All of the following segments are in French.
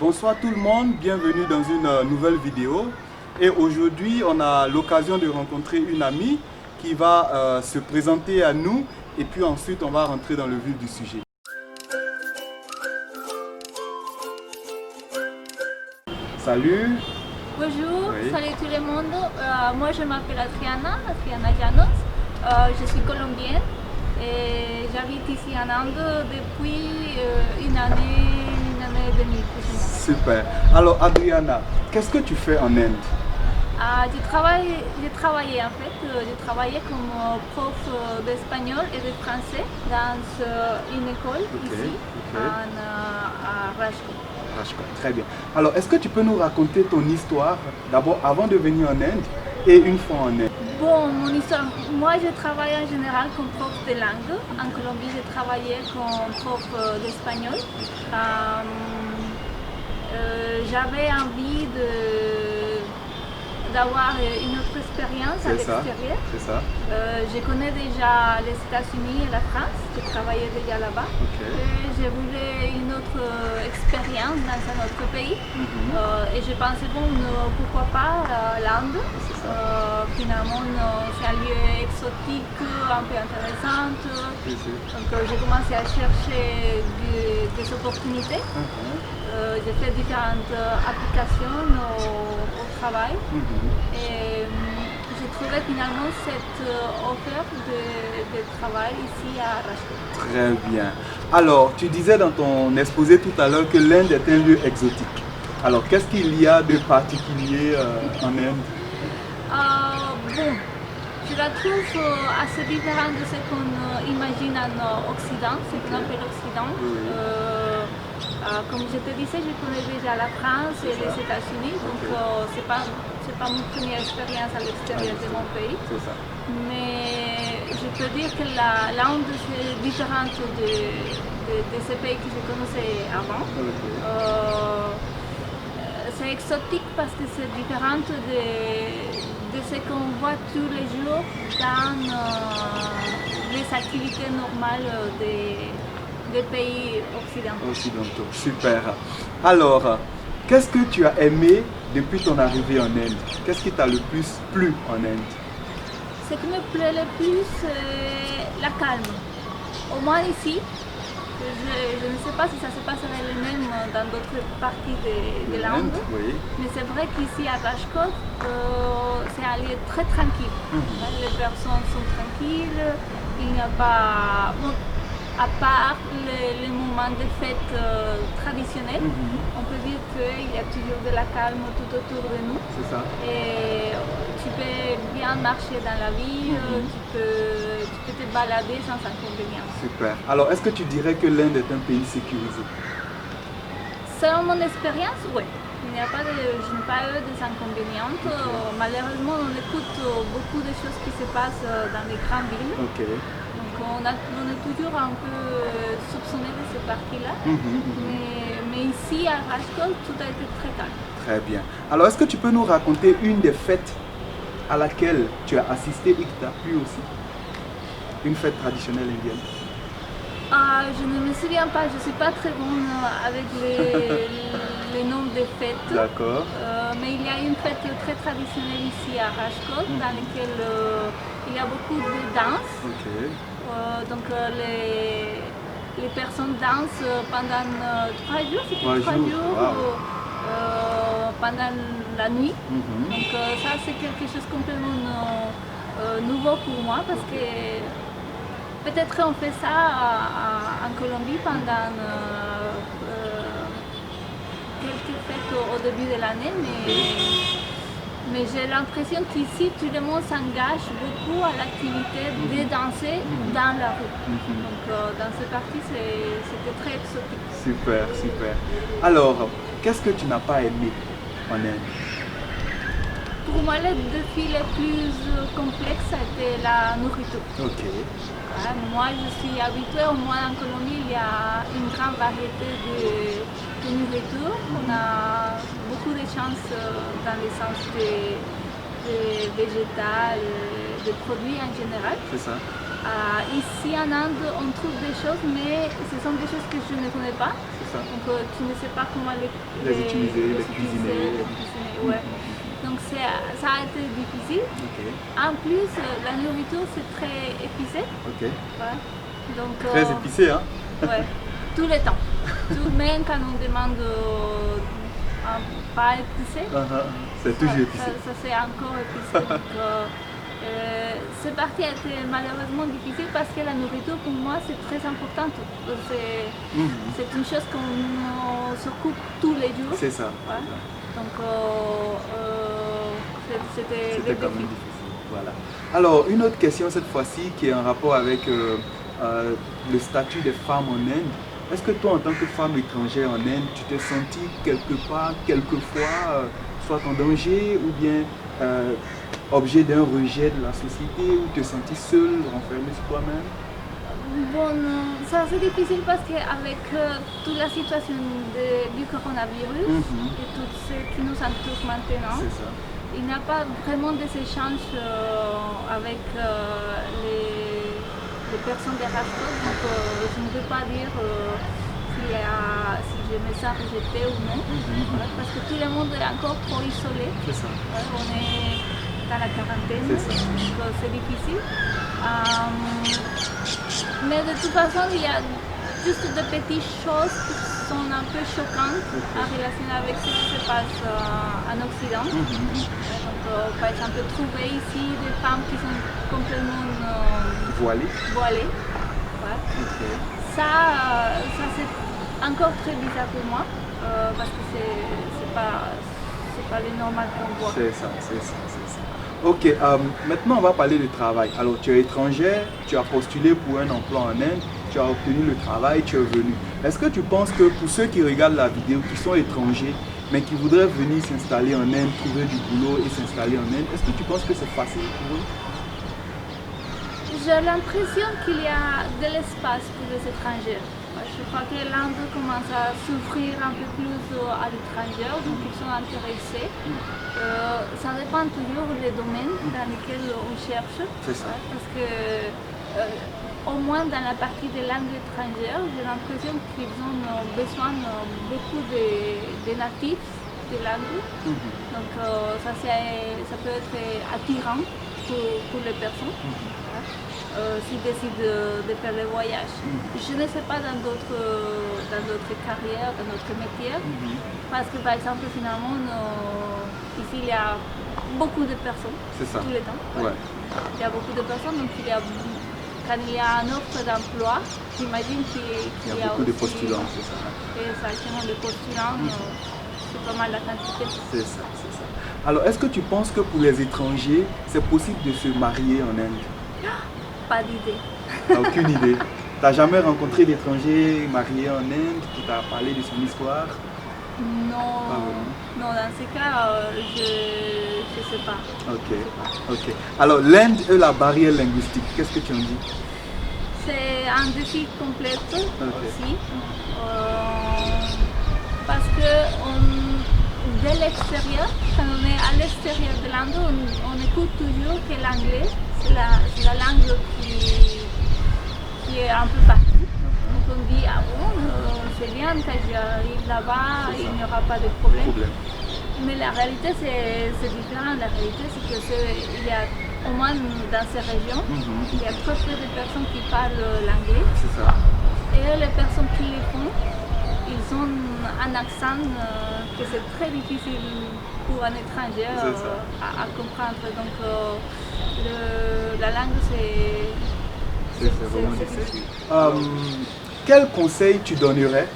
Bonsoir tout le monde, bienvenue dans une nouvelle vidéo. Et aujourd'hui, on a l'occasion de rencontrer une amie qui va se présenter à nous et puis ensuite on va rentrer dans le vif du sujet. Salut. Bonjour, Oui. salut tout le monde. Moi je m'appelle Adriana Llanos. Je suis colombienne et j'habite ici en Inde depuis une année et demie plus ou moins. Super. Alors Adriana, qu'est-ce que tu fais en Inde? J'ai travaillé en fait, j'ai travaillé comme prof d'espagnol et de français dans une école ici à Rajkot. Très bien. Alors, est-ce que tu peux nous raconter ton histoire, d'abord avant de venir en Inde et une fois en Inde? Bon, mon histoire, moi je travaille en général comme prof de langue. En Colombie, j'ai travaillé comme prof d'espagnol. J'avais envie d'avoir une autre expérience à l'extérieur. C'est ça. Je connais déjà les États-Unis et la France, j'ai travaillé déjà là-bas. Et je voulais une autre expérience dans un autre pays. Et je pensais, bon, pourquoi pas l'Inde. Finalement, c'est un lieu exotique, un peu intéressant. Donc j'ai commencé à chercher des opportunités. J'ai fait différentes applications au travail et j'ai trouvé finalement cette offre de travail ici à Rajkot. Très bien. Alors, tu disais dans ton exposé tout à l'heure que l'Inde est un lieu exotique. Alors, qu'est-ce qu'il y a de particulier en Inde? Bon, je la trouve assez différente de ce qu'on imagine en Occident, ce qu'on appelle l'Occident. Comme je te disais, je connais déjà la France et les États-Unis, donc c'est pas mon première expérience à l'extérieur de mon pays. Mais je peux dire que l'Inde est différente de ces pays que je connaissais avant. C'est exotique parce que c'est différent de ce qu'on voit tous les jours dans les activités normales des pays occidentaux. Super. Alors, qu'est-ce que tu as aimé depuis ton arrivée en Inde? Qu'est-ce qui t'a le plus plu en Inde? Ce qui me plaît le plus, c'est la calme. Au moins ici, je ne sais pas si ça se passerait le même dans d'autres parties de l'Inde, mais c'est vrai qu'ici à Rajkot, c'est un lieu très tranquille. Les personnes sont tranquilles, il n'y a pas... Bon, à part les moments de fête traditionnels, on peut dire qu'il y a toujours de la calme tout autour de nous. C'est ça. Et tu peux bien marcher dans la ville, tu peux te balader sans inconvénient. Super. Alors, est-ce que tu dirais que l'Inde est un pays sécurisé? Selon mon expérience, oui. Je n'ai pas eu des inconvénients. Malheureusement, on écoute beaucoup de choses qui se passent dans les grandes villes. Donc on est toujours un peu soupçonné de cette partie-là. Mais ici, à Rajkot, tout a été très calme. Très bien. Alors, est-ce que tu peux nous raconter une des fêtes à laquelle tu as assisté et qui t'a plu aussi? Une fête traditionnelle indienne? Je ne me souviens pas, je ne suis pas très bonne avec les noms des fêtes. D'accord. Mais il y a une fête très traditionnelle ici à Rajkot dans laquelle il y a beaucoup de danse. Donc les personnes dansent pendant 3 jours, 3 jours pendant la nuit. Donc ça c'est quelque chose de complètement nouveau pour moi parce que peut-être on fait ça en Colombie pendant quelques fêtes au début de l'année, mais j'ai l'impression qu'ici tout le monde s'engage beaucoup à l'activité de danser dans la rue. Donc dans cette partie c'était très exotique. Super, super. Alors, qu'est-ce que tu n'as pas aimé en Inde? Pour moi, le défi le plus complexe était la nourriture. Moi, je suis habituée, au moins en Colombie, il y a une grande variété de nourriture. On a beaucoup de chance dans le sens des végétales, des produits en général. C'est ça. Ici en Inde, on trouve des choses, mais ce sont des choses que je ne connais pas. C'est ça. Donc tu ne sais pas comment les utiliser, les cuisiner. Ouais. Donc ça a été difficile. Okay. En plus, la nourriture c'est très épicé. Okay. Ouais. Donc, très épicé, hein? Ouais, tout le temps. Même quand on demande un pas épicé, c'est toujours épicé. Ça c'est encore épicé. Donc, cette partie a été malheureusement difficile parce que la nourriture pour moi c'est très importante. C'est une chose qu'on s'occupe tous les jours. C'est ça. Ouais. Donc c'était quand même difficile. Voilà. Alors une autre question cette fois-ci qui est en rapport avec le statut des femmes en Inde. Est-ce que toi en tant que femme étrangère en Inde, tu t'es sentie quelque part, quelquefois, soit en danger ou bien objet d'un rejet de la société ou te sentis seule, renfermée sur toi-même? Bon, ça c'est difficile parce qu'avec toute la situation du coronavirus et tout ce qui nous entoure maintenant, il n'y a pas vraiment des échanges avec les personnes des races. Donc je ne peux pas dire si je me sens rejetée ou non, parce que tout le monde est encore trop isolé. C'est ça. On est dans la quarantaine, donc c'est difficile. Mais de toute façon, il y a juste des petites choses qui sont un peu choquantes en relation avec ce qui se passe en Occident. Donc, par exemple, trouver ici des femmes qui sont complètement voilées. Ouais. Ça c'est encore très bizarre pour moi parce que c'est pas le normal qu'on voit. C'est ça. Ok, maintenant on va parler du travail. Alors tu es étrangère, tu as postulé pour un emploi en Inde, tu as obtenu le travail, tu es venu. Est-ce que tu penses que pour ceux qui regardent la vidéo, qui sont étrangers, mais qui voudraient venir s'installer en Inde, trouver du boulot et s'installer en Inde, est-ce que tu penses que c'est facile pour eux? J'ai l'impression qu'il y a de l'espace pour les étrangers. Je crois que l'Inde commence à s'ouvrir un peu plus à l'étranger, donc ils sont intéressés. Ça dépend toujours des domaines dans lesquels on cherche. C'est ça. Parce que, au moins dans la partie de langue étrangère, j'ai l'impression qu'ils ont besoin beaucoup de natifs de langue. Donc ça peut être attirant pour les personnes. S'ils décident de faire le voyage. Je ne sais pas dans d'autres carrières, dans d'autres métiers, parce que par exemple finalement ici il y a beaucoup de personnes tout le temps. Ouais. Il y a beaucoup de personnes, donc quand il y a un offre d'emploi, j'imagine qu'il y a beaucoup aussi, de postulants, c'est ça. Exactement, de postulants, c'est pas mal la quantité. C'est ça. Alors est-ce que tu penses que pour les étrangers, c'est possible de se marier en Inde? Pas d'idée. T'as aucune idée? T'as jamais rencontré d'étranger marié en Inde qui t'a parlé de son histoire? Non, dans ce cas, je ne sais pas. Ok. Alors l'Inde et la barrière linguistique, qu'est-ce que tu en dis? C'est un défi complet aussi. Parce que dès l'extérieur, quand on est à l'extérieur de l'Inde, on écoute toujours que l'anglais, c'est la langue qui est un peu partout. Donc on dit, ah bon, c'est bien, quand j'arrive là-bas, il n'y aura pas de problème. Mais la réalité, c'est différent. La réalité, c'est qu'il y a, au moins dans ces régions, il y a très peu de personnes qui parlent l'anglais. C'est ça. Et les personnes qui le font, ils ont un accent que c'est très difficile pour un étranger à comprendre. Donc la langue, c'est vraiment difficile. Quel conseil tu donnerais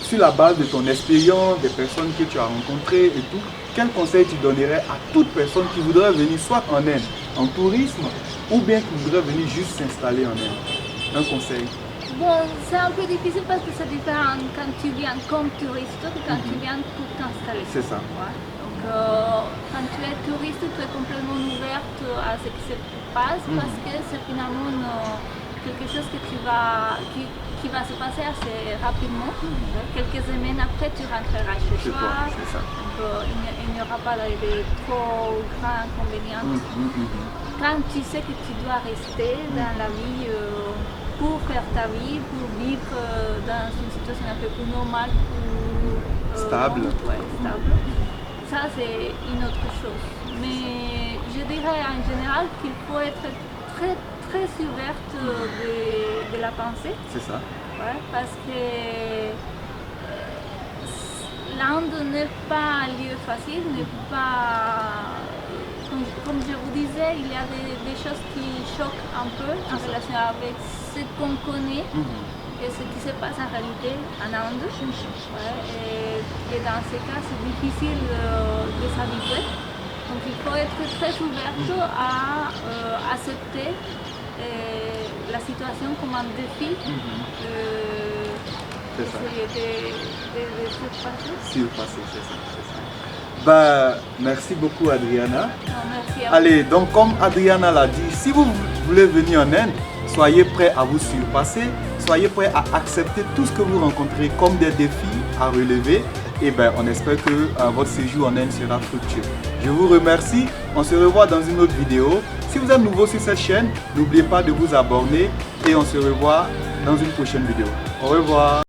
sur la base de ton expérience, des personnes que tu as rencontrées et tout? Quel conseil tu donnerais à toute personne qui voudrait venir soit en Inde, en tourisme, ou bien qui voudrait venir juste s'installer en Inde? Un conseil. Bon, c'est un peu difficile parce que c'est différent quand tu viens comme touriste que quand tu viens pour t'installer. C'est ça. Ouais. Donc, quand tu es touriste, tu es complètement ouverte à ce qui se passe parce que c'est finalement quelque chose qui va se passer assez rapidement. Quelques semaines après, tu rentreras chez toi. C'est ça. Donc, il n'y aura pas de trop grands inconvénients. temps, tu sais que tu dois rester dans la vie pour faire ta vie, pour vivre dans une situation un peu plus normale, plus stable. Ouais, stable. Ça, c'est une autre chose. Mais je dirais en général qu'il faut être très, très ouverte de la pensée. C'est ça. Ouais, parce que l'Inde n'est pas un lieu facile, n'est pas... Comme je vous disais, il y a des choses qui choquent un peu en relation avec ce qu'on connaît et ce qui se passe en réalité en Inde. Ouais, et dans ce cas, c'est difficile de s'habituer. Donc il faut être très ouvert à accepter la situation comme un défi. C'est ça. De Surpasser, c'est ça. Bah, merci beaucoup Adriana. Non, merci à vous. Allez, donc comme Adriana l'a dit, si vous voulez venir en Inde, soyez prêts à vous surpasser, soyez prêts à accepter tout ce que vous rencontrez comme des défis à relever. Et ben, on espère que votre séjour en Inde sera fructueux. Je vous remercie, on se revoit dans une autre vidéo. Si vous êtes nouveau sur cette chaîne, n'oubliez pas de vous abonner et on se revoit dans une prochaine vidéo. Au revoir.